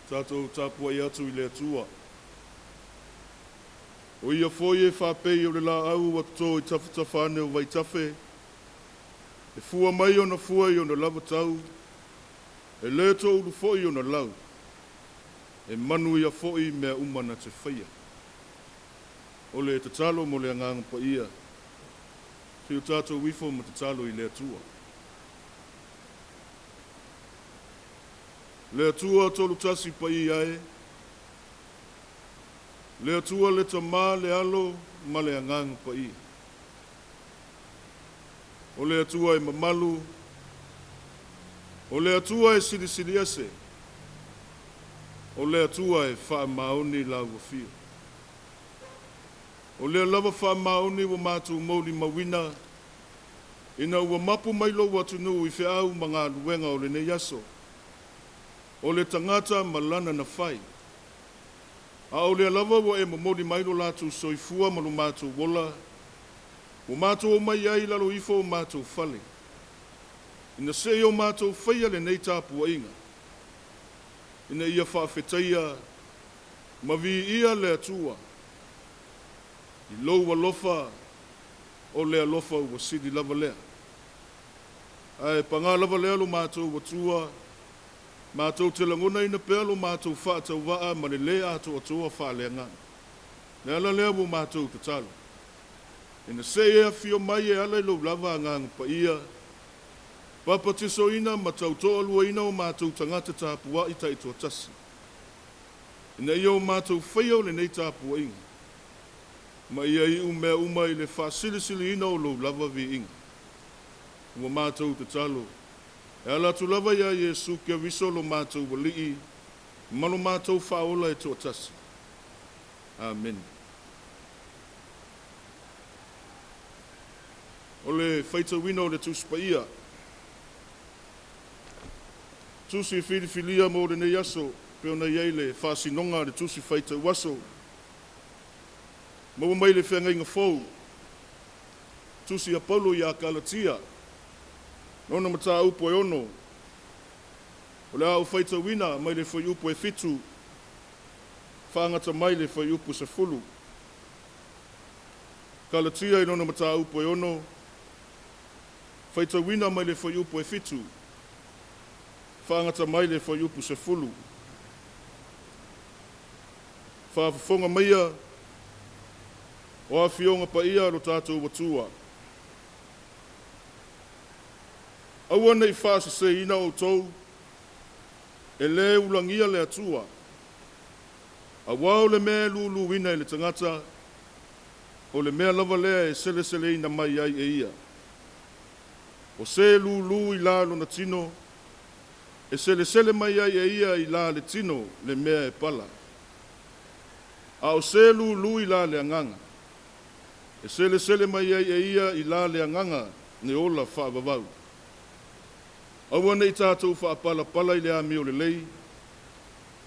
Tātou Tapuaiga atu I le atua. O ia foi e whapei o le la au wa tō I tawhitawhane o vai tawhe. E fua mai o na fua I o na lava tau. E le tō ulu foi o na lau. E manu ia foi mea umana te whaia. O le te talo mo le anganga pa ia. Si o tātou wifo ma te talo I le atua. Le atua tolu tasi pa ia e. Le atua le tamā le alo ma le anganga pa ia. O le atua e mamalu. O le atua e siri ase. O le atua e wha maoni la wafio. O le lava wha maoni wa mātou mauli mawina. Ina ua mapu mailo watu nu I whiau ma ngā luenga o le ne yaso. O le tangata malana na whai. A o le lava wa e mamodi mailo lātou soifua ma lo mātou wola. O mātou o mai ai lalo ifo o mātou whale. Ina se o mātou whaia le nei Tapuaiga. Ina ia whaafetaia mavi ia le atua. I loua lofa o le alofa ua sidi lava lea. Ai panga lava lea lo mātou watua. Mātou te langona ina pēa lo mātou whaatau waa ma le lea ato atua whaaleanga. Le ala lea mo mātou te talo. Ina se ea fio mai e ala lo lava ngang pa ia. Papa te soina ma tau toa lua ina o mātou tangata tāpua I taito atasi. Ina ia o mātou whaia o le nei Tapuaiga. Ma ia I umea uma I le whaasilisili ina o lo lava vi inga. Ua mātou te talo. E ala tu lava ia Yesu kia viso lo mātou walii. Malo mātou whaola e to atasi. Amen. O le whaita wina o le tuspa ia. Tusi whiriwhilia mo le nei aso, peo na iei le whasinonga le tusi whaita waso. Mau mai le whenga inga fau. Tusi Apollo I a Kalatia. Nona mata upo e ono. O le au whaita wina mai le whai upo e fitu. Whangata mai le whai upo se fulu. Kalatia I nona mata upo e ono. Whaita wina mai le whai upo e fitu. Whangata mai le whai upu se fulu. Whaafonga maia o a fionga pa ia ro tātou watua. Aua nei whaase se ina o tau e le ulangia le atua. A wao le mea lulu wina I le tangata o le mea lava lea e sele ina mai ai e ia. O se lulu I lalo na tino e sele mai ai e ia I la le tino le mea e pala. A o se lulu I la le anganga. E sele mai ai e ia I la le anganga ne ola whaavavau. Aua nei tātou whaapala pala I le ami o le lei.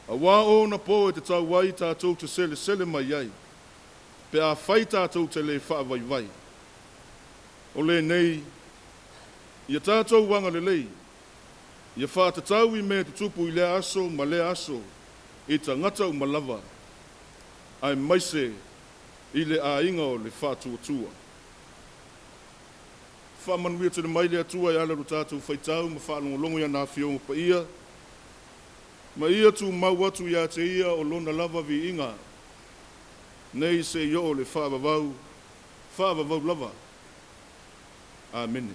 A wā o na po e te tau wai tātou te sele mai ai. Pe a whai tātou te le whaavai. O le nei, ia tātou wanga le lei. Ia whātatau I mea te tupu I le aso ma le aso I tangata o malava. Ai maise I le ainga o le whātuatua. Whamanuia te mai le atua I ala ro tātou whaitau ma whaalongolongo ia nā whionga pa ia. Ma ia tu mau atu ia te ia o lona lava vi inga. Nei se yo o le whaavavau lava. Amen.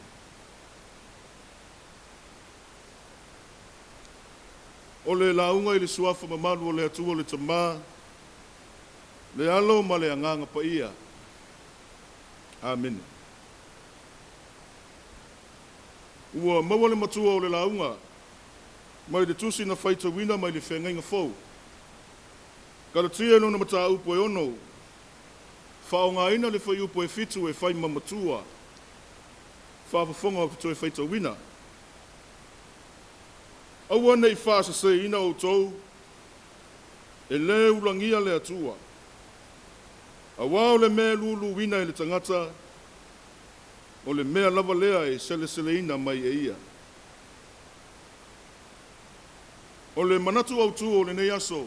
O le launga I le suafa mamalu o le atua o le tamā. Le alo ma le anganga pa ia. Amen. Ua maua le matua o le launga. Mai le tusi na whaita wina mai le whengainga fau. Karatia no na mata upo e ono. Whaonga ina le whai upo e fitu e whai mamatua. Whaafafonga o fitu e whaita wina. Aua nei whaasa se ina o tau. E le ulangia le atua. A wao le mea lulu wina e le tangata. O le mea lava lea e sele ina mai e ia. O le manatu au tu o le nei aso.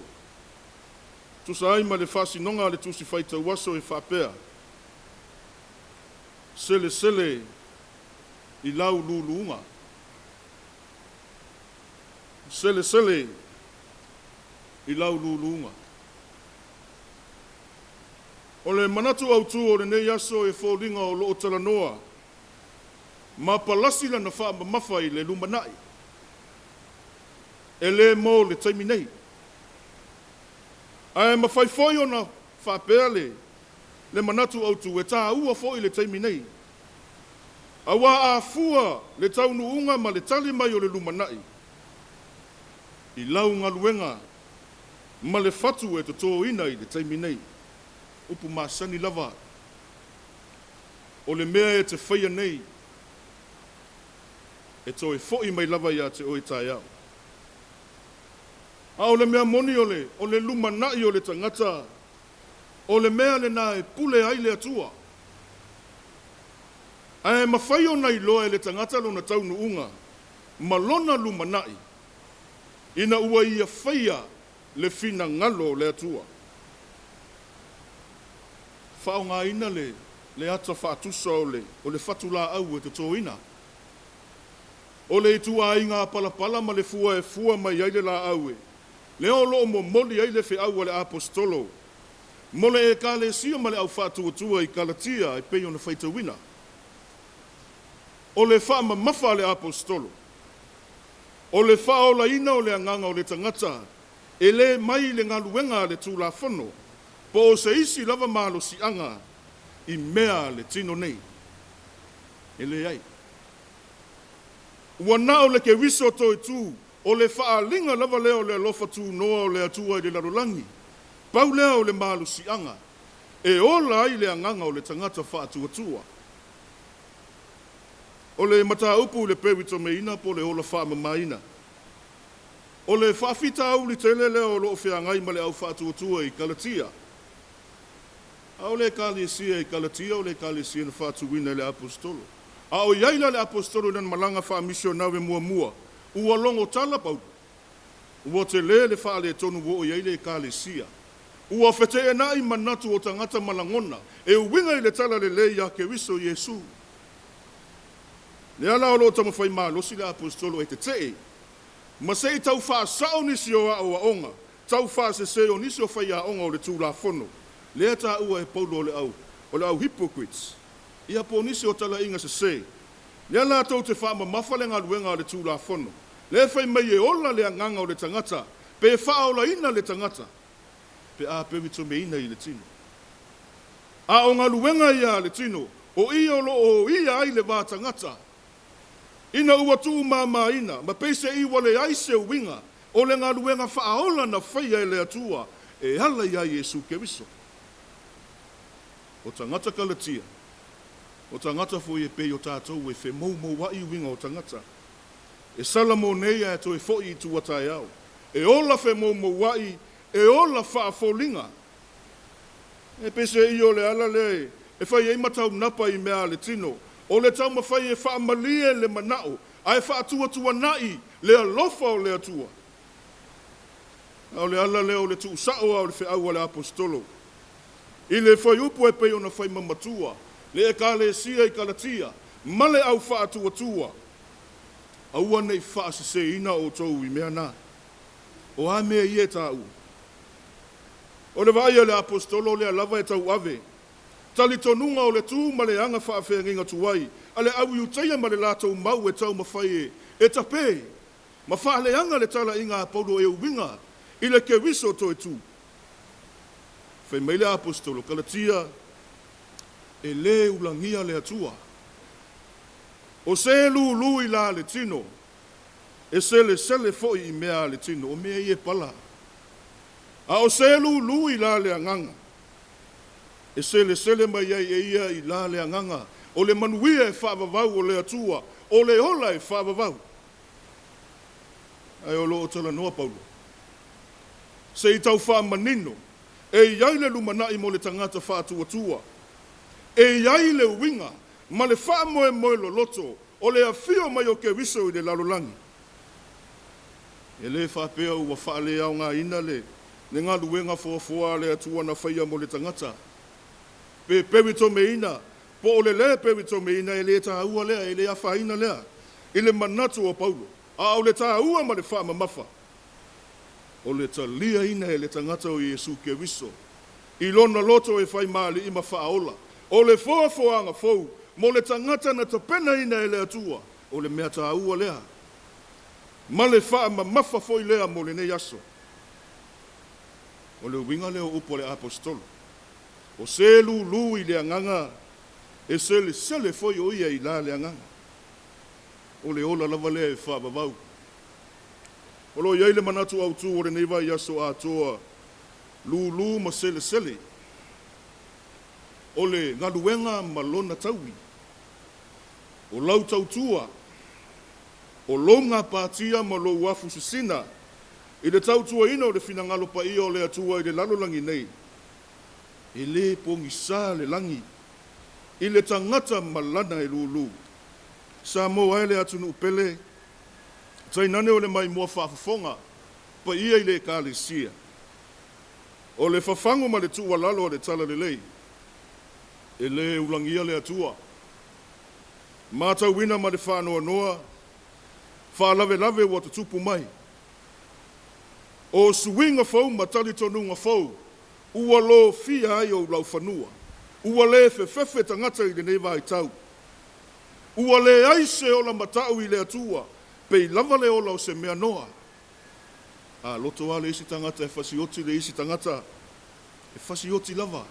Tu sa ai ma le whasinonga le tu si whaita waso e whapea. Sele sele I lau luluunga. Sele sele I lau luluunga. O le manatu au tu o le nei aso e wholinga o loo talanoa. Ma palasi la na wha mawha I le lumanai. E le mo le taimi nei. Ai mawhaifoi o na whapea le manatu au tu e tā ua fo I le taimi nei. Awa a fua le taunu unga ma le tali mai o le lumanai. I lau ngaluenga ma le fatu e to tō ina I le taimi nei. Upu masani lava. O le mea e te whaia nei. E tō e fōi mai lava ia te oi tai au. A o le mea moni o le lumanai o le tangata. O le mea le na e pule ai le atua. Ai mawhai o nei loa e le tangata lona taunu unga. Malona lumanai. Ina ua ia whaia le fina ngalo le atua. Whao ngā ina le ata whaatusa o le whatula au e te tō ina. O le itua ai ngā palapala ma le fua e fua mai ai le la au e. Le o loo mo moli ai le whi au le apostolo. Mole e ka le sia ma le au whaatuatua I Kalatia e pei o na whaita wina. O le wha ma mawha le apostolo. O le wha o la ina o le anganga o le tangata. E le mai le ngaluenga le tū la whano. Po o se isi lava malo si anga I mea le tino nei. E le ai. Ua na o le ke wiso to I tū. O le wha linga lava leo le alofa tū noa o le atua I le larolangi. Pau lea o le malo si anga. E ola ai le anganga o le tangata wha atua. O le mata upu le pewito me ina po le ola wha mamaina. O le whaafita au li tele leo o loo whiangai ma le au wha atua I Kalatia. A o le kalesia I Kalatia o le kalesia na wha atuina le apostolo. A o iaila le apostolo nan malanga Faamisionare mua. Ua longo tala pau. Ua te le wha le tonu wo o iaile kalesia. Ua whete e nai manatu o tangata malangona. E uwinga I le tala le ia ke wiso Yesu. Le ala o lo tamo whai malosi le apostolo e te tee. Ma se I tau wha sao nisi o a onga. Tau wha se o nisi o whai a onga o le tū la whono. Le ata ua e paulo o le au hypocrites. Ia po nisi o tala inga se. Le ala tau te wha ma mawhalenga luenga o le tū la whono. Le whai mai e ola le anganga o le tangata. Pe wha o la ina le tangata. Pe a pewito me ina I le tino. A o ngā luenga ia le tino. O ia o ia ai le wā tangata. Ina ua tuu mama ina, ma peise I wale aise winga, o le ngā luenga whaaola na whaia le atua, e hala ia Yesu ke wiso. O tangata Kalatia, o tangata fo e pei o tātou e whe mou wai winga o tangata. E salamo neia e to e fo I tuatai au. E ola whe mou wai, e ola whaafolinga. E peise I o le ala le, e whai e matau napa I mea le tino, o le tau mawhai e whaamalie le manao, ai whaatua nai le alofa o le atua. O le ala leo le tu sao au le whiau le apostolo. I le whai upu e pei o na whai mamatua, le e kalesia I Kalatia, male au whaatua. Aua nei whaasise ina o tou I mea nā. O a mea I e tāu. O le vai le apostolo le alava e tau ave, tali tonunga o le tū ma le anga whaafenginga tuai, a le au iutaia ma le lātou mau e tau mawhai e tape, ma whaale anga le tala inga paulo e uwinga, I le ke wiso to e tū. Whai mai le apostolo, Kalatia, e le ulangia le atua. O se lu I la le tino, e sele foi I mea le tino, o mea I e pala. A o se lu I la le anganga. E sele mai ai e ia I la le anganga. O le manuia e whaavavau o le atua. O le ola e whaavavau. Ai o loo tala noa paulo. Se I tau whaamanino. E iai le lumanai mo le tangata whaatuatua. E iai le winga. Ma le whaamoe moe lo loto. O le afio mai o ke wiso I le lalolangi. E le whapea ua whaale au ngā ina le, ne ngā luenga fua le atua na whaia mo le tangata. Pe pewi to me ina, po o le pewi to me ina e le tā ua lea, e le a whaina lea, i le manatu o Paulo, a o le tā ua ma le wha mafa. O le ta lia ina e le tangata o Iesu ke wiso, i lona loto e whai maali ima whaola, o le foanga fou, mo le tangata na tapena ina e le atua, o le mea tā ua lea, ma le wha mafa foi lea mo le nei aso. O le winga leo upo le apostolo. O se lu i le anganga, e se le sele foi o ia i la le anganga. O le ola lava lea e wha babau. O lo iai le manatu au tu o le neiva i aso a toa, lu ma sele. O le ngaluenga malona taui. O lau tautua, o longa patia ma lo wafu sisina, i le tautua ina o le finangalo pa ia o le atua i le lalolangi nei. I le pongisa le langi, i le tangata malana e lulu. Samoa e le atunu upele, tainane o le mai mua whaafafonga, pa ia i le kālesia. O le whafango ma le tua lalo o le tala le lei, e le ulangia le atua. Mātau wina ma le whanoa noa, whaalave wa te tupu mai. O suinga fau matali tonunga fau, ua lo fia ai o lau whanua. Ua le fefe tangata i le neiva i tau. Ua le aise o la matau i le atua, pei lava le o lau se mea noa. A loto a le isi tangata e fasioti le isi tangata, e fasioti lava.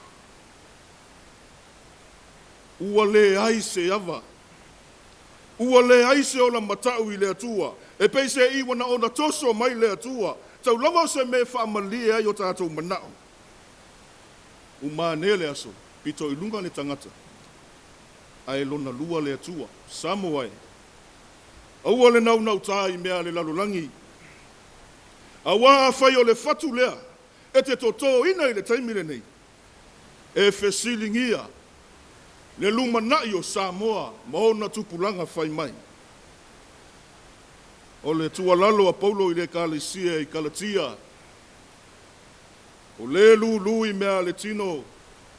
Ua le aise ava. Ua le aise o la matau i le atua, e pei se iwa na o na toso mai le atua, tau lava se me whaamalia ai o tātou manao. Uma le aso, pito i lunga le tangata, ai lona lua le atua, Samoa e. Aua le nau tā i mea le lalolangi. Awa a whai o le fatu lea, e te toto ina i le taimile nei. E fesilingia, le luma nai o Samoa, maona tupulanga whai mai. O le tualalo a Paulo i le kālesia i Kalatia. O le lu i mea le tino,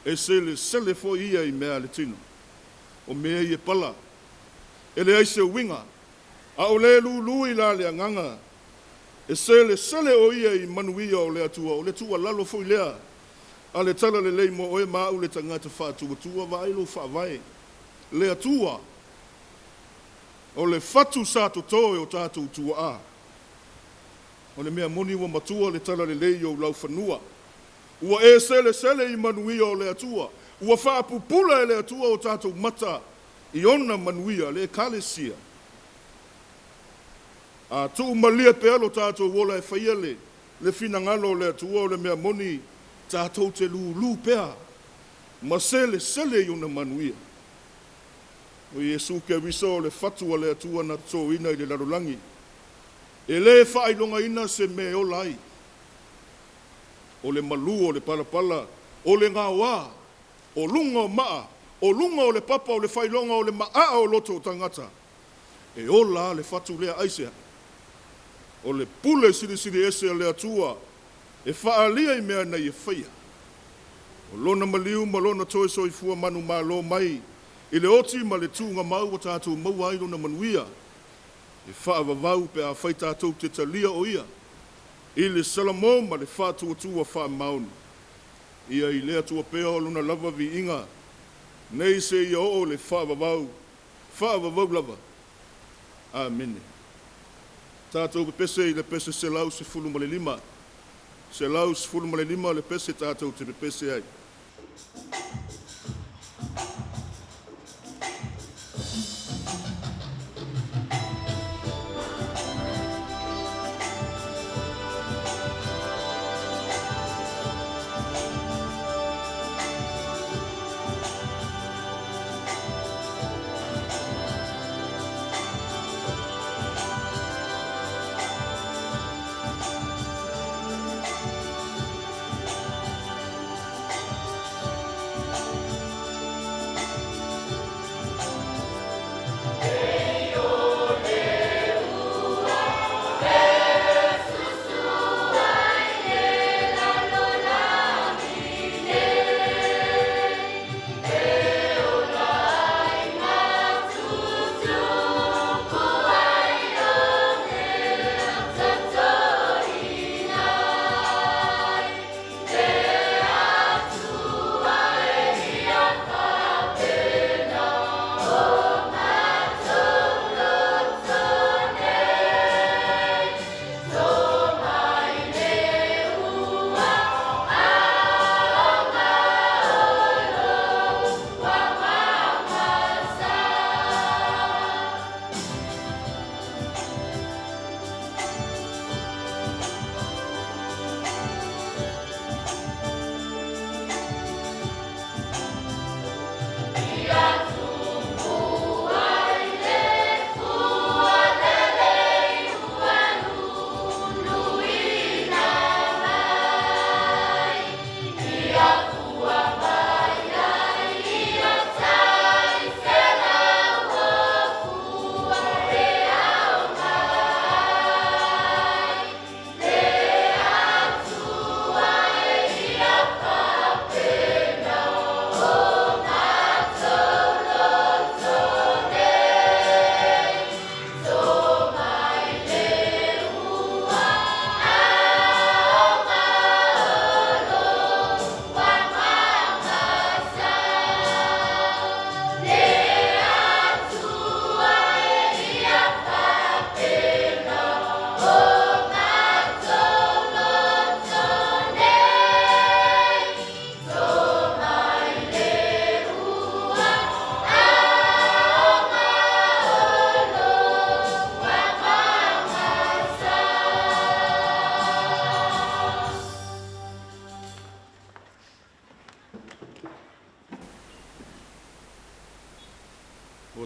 e sele fo ia i mea le tino. O mea i e pala. E le aise winga. A o le lu i la le anganga. E sele o ia i manuia o le atua. O le tualalo fo i lea. A le tala le leimo o e maa le tangata whātua vailo whaavai. Le atua. O le fatu sa toto o tātou tua a. O le mea moni wa matua le tala le lei o lau whanua. Ua e sele i manuia o le atua. Ua whaapupula e le atua o tātou mata. I ona manuia le kālesia. A tu malia pe alo tātou wola e whaiele. Le finangalo le atua o le mea moni. Tātou te lu pea. Ma sele i ona manuia. O Iesu ke wiso le fatua le atua na tō ina i le larolangi. E le whailonga ina se me o lai. O le malu, o le palapala, o le ngā wā, o lunga o maa, o lunga o le papa, o le whailonga, o le maa o loto o tangata. E o la le fatu lea aisea. O le pule siri ese le atua, e whaalia i mea nei e whaia. O lona maliu ma lona toi soifua manu malo mai, i le oti ma le tūnga mau o tātou maua ailo na manuia. E whaavavau pe a whai tātou te talia o ia. I le salamo ma le whātua wha maunu. Ia i lea tua pea o luna lava vi inga. Nei se ia o le whaavavau. Whaavavau lava. Amen. Tātou pe pese i le pese se lau se fulu ma le lima. Se lau se fulu ma le lima le pese tātou te pe pese ai.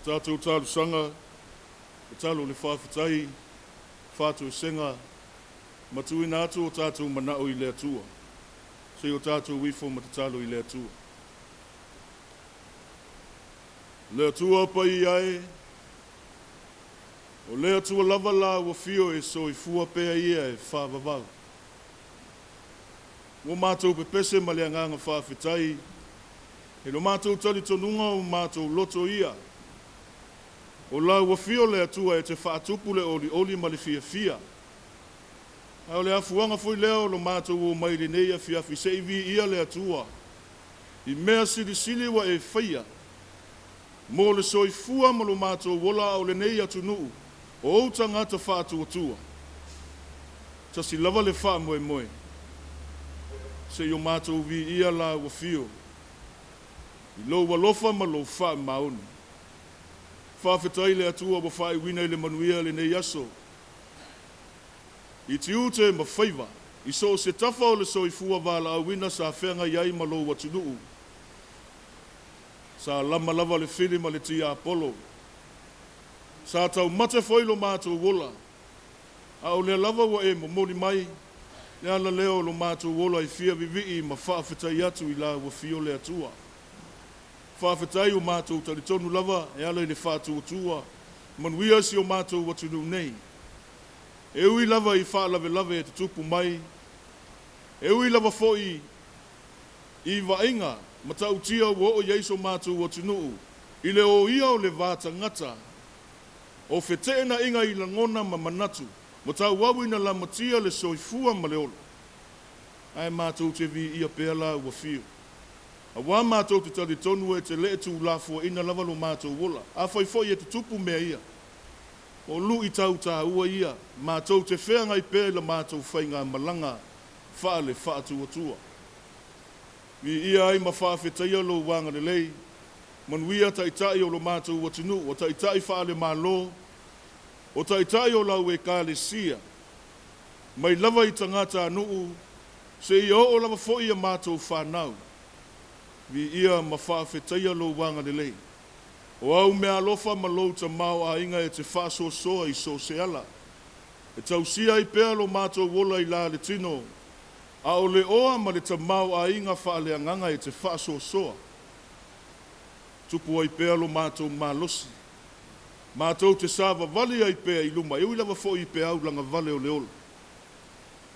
tātou tālu sanga, e talo le whawhitai, whātou senga, matuina atu o tātou manao I le atua. Se o tātou wifo matatalo I le atua. Le atua pa I ai, o le atua lava la ua fio e so I fua pea ia e whawawau. Ua mātou pepese ma le anganga whawhitai, e lo mātou tali tonunga o mātou loto ia. O la ua fio le atua e te whaatupu le oli ma le fia fia. Au le afuanga foi leo lo mātou o mai le nei Afiafi se iwi ia le atua. I mea sili wa e whaia. Mo le soifua ma lo mātou wola o le nei atu nuu. O au tangata whaatu atua. Tasi lava le wha moe moe. Se yo mātou vi ia la ua fio. I lo walofa ma lo wha maoni. Whawhetai le atua wa whai wina I le manuia le nei aso. I tiute ma whaiva. I so se tafa o le soifua wala a wina sa whenga iai ma lo watunuu. Sa lama lava le whiri ma le tia Apollo. Sa tau mate whailo mātou wola. A o le lava wa e momoli mai. Le ala leo lo mātou wola I fia vivi ma whawhetai atu I la wa fio le atua. Whawhetai o mātou talitonu lava e ala I le whātua tua. Manuia si o mātou watunu nei. E ui lava I whaalave lave e te tupu mai. E ui lava foi I vainga ma tau tia wo o Yeiso mātou watunu. I le o ia o le vāta ngata. O whetena inga I langona ma manatu. Ma tau wawina la matia le soifua ma le ola. Ai mātou te vi ia pēla ua fio. A wā mātou te tali tonu e te le tu la fua ina lava lo mātou wola. A whaifoi e te tupu mea ia. O lu I tau tā ua ia. Mātou te whenga I pēla mātou whainga malanga. Whaale whaatu atua. Vi ia ai ma whawhetaia lo wanga le lei. Manuia taitai o lo mātou watinu. O taitai whaale mālo. O taitai o lau e kāle sia. Mai lava I tangata anuu. Se I o lava foi a mātou whanau. Vi ia ma whawhetaia lo wanga le lei. O au mea alofa ma lou ta mau a inga e te whaso soa I so se ala. E tau sia I pēa lo mātou wola I la le tino. A o le oa ma le ta mau a inga whaale anganga e te whaso soa. Tupu ai pēa lo mātou malosi. Mātou te sāwa vale ai pēa I luma. Eui lava fo I pēa au langa vale o le ola.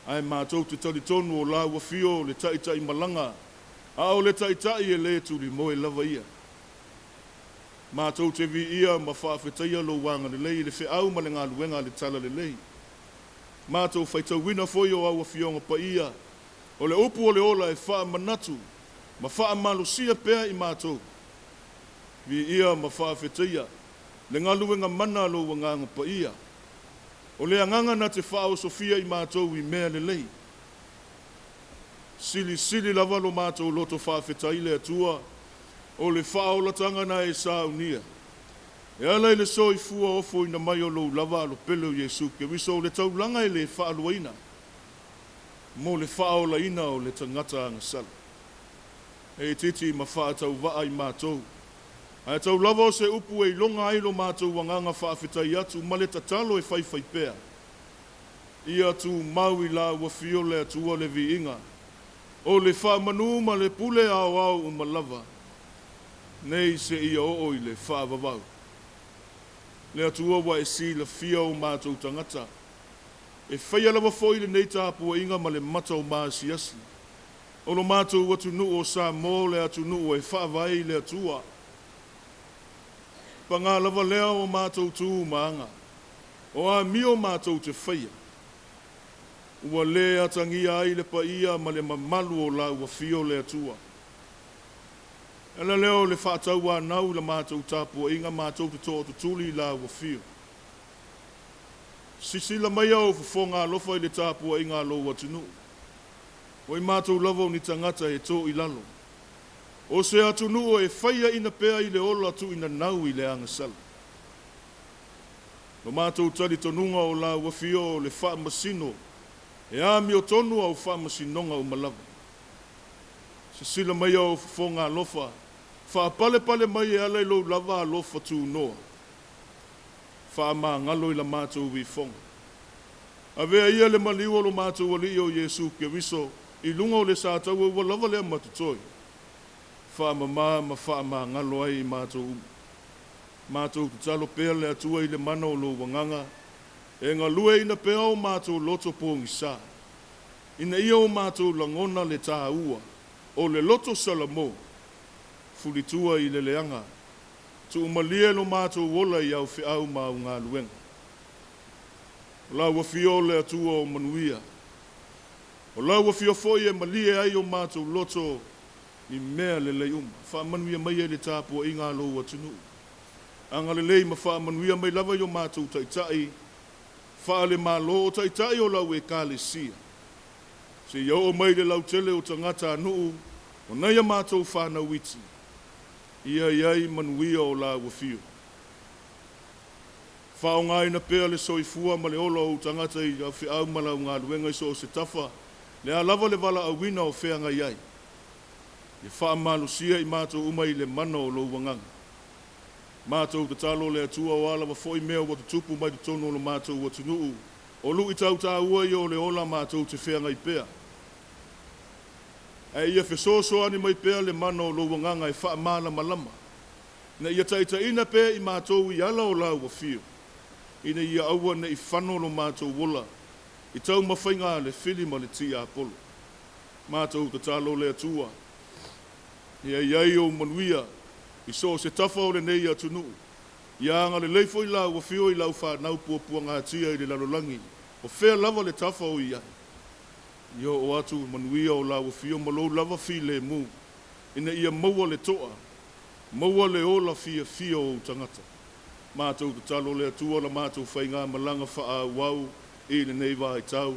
Ai mātou te talitonu o la ua fio le taitai malanga. A o le taitai e le tuli moe lava ia. Mātou te vi ia ma whawhetaia lo wanga le lei le whiau ma le ngā luenga le tala le lei. Mātou whaitau wina foi o aua fionga pa ia. O le upu o le ola e wha manatu. Ma wha malusia pēa I mātou. Vi ia ma whawhetaia. Le ngā luenga mana lo wanganga pa ia. O le anganga na te wha o Sofia I mātou I mea le lei. Sili lava lo mātou loto whawhetai le atua. O le whaolatanga na e saunia. E ala I le soifua ofo ina mai o lo lava lo pele o Yesu. Ke wiso o le taulanga I le whaaluaina. Mo le whaolaina o le tangata angasala. E titi ma whaatau waa I mātou. Ai tau lava o se upu e longa ai lo mātou wanganga whaafetai atu. Ma le tatalo e whaifai pēa. Ia tu maui la ua fio le atua le vi inga. O le whaamanu ma le pule au au o malava. Nei se ia o I le whaavavau. Le atua wa e si la fia o mātou tangata. E whaia lava foi le nei Tapuaiga ma le mata o maasiasi. O lo mātou atu nuu o Samoa le atu nuu e whaavai le atua. Pa ngā lava lea o mātou tū maanga. O a mio mātou te whaia. Ua le atangia ai le pa ia ma le mamalu o la ua fio le atua. Ela leo le whaatau nau la mātou Tapuaiga mātou te tō tuli la ua fio. Sisila mai au whawhonga alofa I le Tapuaiga lo watunu. O I mātou lava ni tangata e tō I lalo. O se atunu o e whaia ina pēa I le ola atu ina nau I le angasala. Lo mātou tali tonunga o la ua fio o le wha masino. E ami o tonu au wha masinonga o malava. Sisila mai au whawhonga alofa. Whaapale mai e alai lo lava alofa tu noa. Whaamangalo I la mātou wifonga. Avea ia le maliwa lo mātou wali o Yesu ke wiso I lunga o le sātau wa lava lea matutoi. Whaamama ma whaamangalo ai mātou. Mātou talo pēr le atua I le mana o lo wanganga. E ngā lue ina pēr o mātou loto pōngi sā. Ina ia o mātou langona le tā ua. O le loto salamo. Fulitua I le leanga. Tu umalia lo mātou wola I au whiau mau ngā luenga. La wafio le atua o manuia. O la wafio foi e malia ai o mātou loto I mea le leiuma. Wha manuia mai e le tāpua I ngā lo atunu. Anga le lei ma wha manuia mai lava I o mātou taitai. Wha le mālo o taitai o lau e kāle sia. Se iau o mai le lau tele o tangata anuu. O naia mātou whāna witi. Ia iai manuia o la wafio. Whao ngai na pēr le soifua ma le ola o tangata I a whiau malau ngā luenga I so o se tafa. Le a lava le wala a wina o whea iai. I wha malusia I mātou umai le mana o lo wanganga. Mātou te talo le atua o ala wa foi mea wa tupu mai te tono o lo mātou wa tunuu. O lu I tau tā ua I o le ola mātou te whea ngai pēr. E ia whesoso ani mai pēr le mana o lo wanganga I wha mala malama. Na ia taita ina pēr I mātou I ala o lau wa fio. Ina ia aua na I whano lo mātou wola. I tau mawhainga le whili ma le ti a polo. Mātou te talo le atua. Ia iai o manuia. I so se tafa o le nei atunu. Ia anga le leifo I lau wa fio I lau whanau puapua ngā tia I le lalolangi. O whea lava le tafa o iai. Ia o atu manuia o lau wa fio malo lava fi le mu. Ina ia maua le toa. Maua le ola fia fia o tangata. Mātou te talo le atua la mātou whainga malanga wha wau I le nei wā I tau.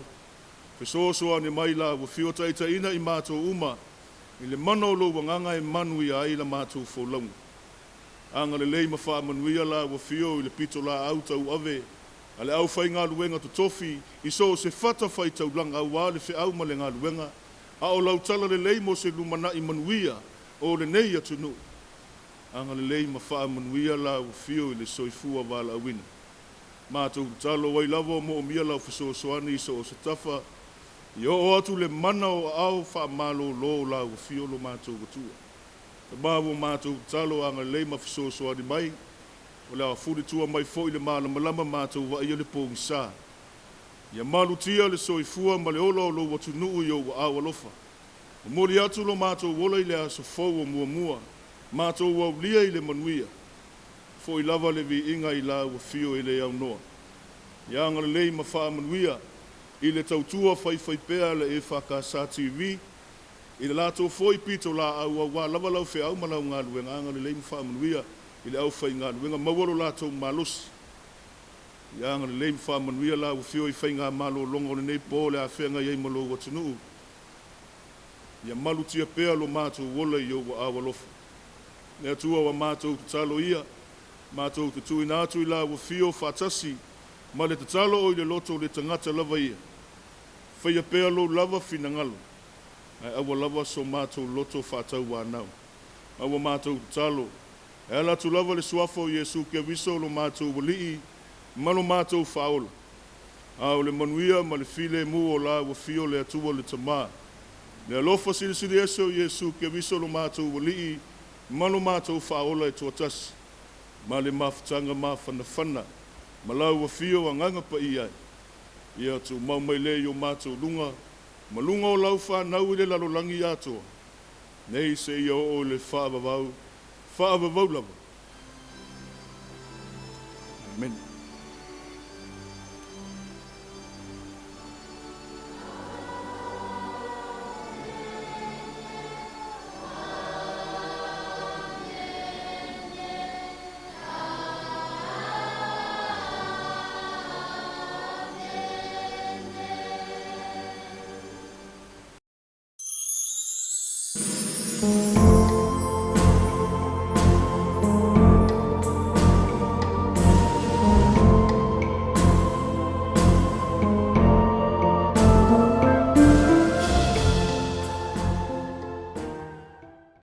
Whesoso ane mai la wa fio taita ina I mātou uma. I le mana o lo wanganga e manui ai la mātou wholaunga. Anga le lei mawha manuia la wa fio I le pito la au tau ave. A le au whai ngā luenga to tofi. I so se whata whai tau langa au wā le whi au ma le ngā luenga. A o lau tala le lei mo se lumana I manuia o le nei atunu. Anga le lei mawha manuia la wa fio I le soifua wala awina. Mātou talo wai lava mo o mia lau whasosoani I so o se tafa. I o atu le mana o au wha malo lo la wa fio lo mātou watua. Te mawo mātou talo anga le ma whasosoani mai. O le a furi tua mai fo I le malama mātou wa ia le pōngi sā. Ia malu tia le soifua ma le ola o lo watunuu I o wa awa lofa. O mori atu lo mātou wola I le aso fau o mua. Mātou wa ulia I le manuia. Fo I lava le vi inga I la wa fio I le au noa. Ia anga le lei ma wha manuia. I le tautua whai pēr le EFKS TV. I le lato foi pito la au wa lava lau whea au malau ngā luenga. Anga le lei ma wha manuia. I le au whai ngā luenga. Mawaro lato malosi. Ia anga le lei ma wha manuia la wa fio I whai ngā malo longa o le nei pō le a whenga iei malo watunuu. Ia malu tia pēr lo mātou wola I o wa awa lofa. Le atua wa mātou te talo ia. Mātou te tui nātu I la wa fio whatasi. Ma le te talo o I le loto le tangata lava ia. Whaia pēr lo lava fina ngalo. Ai awa lava so mātou loto whatau wānau. Awa mātou te talo. E ala tu lava le suafo Yesu ke viso lo mātou walii. Malo mātou whaola. Au le manuia ma le file mu o la wa fio le atua le tamā. Le alofa siri eso Yesu ke viso lo mātou walii. Malo mātou whaola e tuatasi. Ma le mawhatanga ma whanawhana. Malau wa fio a nganga pa iai. Ia tu mau mai le o mātou lunga. Malunga o lau whanau I le lalolangi atoa. Nei se ia o le whaavavau. Whaavavau lava. Amen.